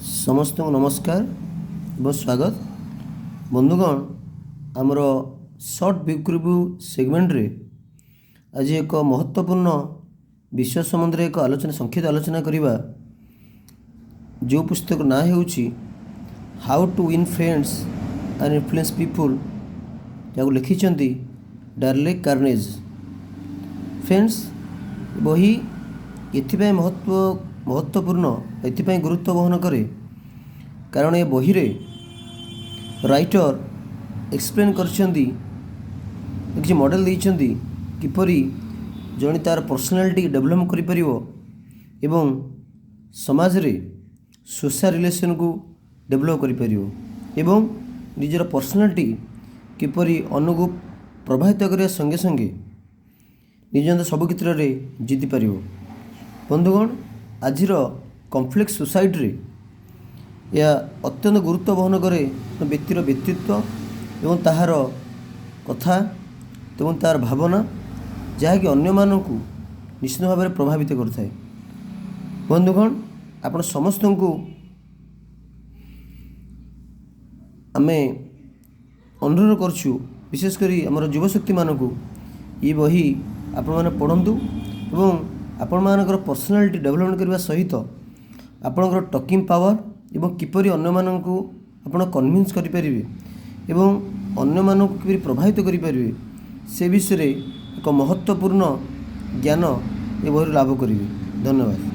समस्त नमस्कार बहुत स्वागत बंधुगण आमर सर्ट बुक रिव्यू सेगमेंट रे आज एक महत्वपूर्ण विषय संबंध एक आलोचना संक्षिप्त आलोचना करवा जो पुस्तक ना होउछि how to win friends and influence people या लिखिछंती डार्ले कार्नेज। फ्रेंड्स बही एथिपाई महत्वपूर्ण एथिपाई गुरुत्व बहन करे कारण ये बही रे राइटर एक्सप्लेन करछंती किसी मॉडल देइछंती किपरि जणे तार पर्सनालिटी डेवलप करि परिबो एवं समाज रे सोशल रिलेशन को डेवलप करि परिबो एवं निजर पर्सनालिटी किपरि अनुको प्रभावित करिया संगे संगे निजंत सब क्षेत्र रे जीति परिबो। बंधुगण आजिर कॉम्प्लेक्स सोसाइटी रे या अत्यंत गुरुत्व बहन करे व्यक्तिर व्यक्तित्व एवं ताहार कथा एवं तार भावना जहाँकि अन्य मानकु निश्चित भाव में प्रभावित करता है। बंधुगण आपण समस्त को आमे अनुरोध करछु विशेषकर आमर युवशक्ति मानकु ये बही आपण माने पढ़ंतु एवं आपण मानकर पर्सनालिटी डेवलपमेंट करने सहित आपणकर टॉकिंग पावर एवं किपरि अन्य मानकु आपण कन्विंस करि परिबे एवं अन्य मानकु किपरि प्रभावित करि परिबे से विषय रे एक महत्वपूर्ण ज्ञान ए बही लाभ करिवे। धन्यवाद।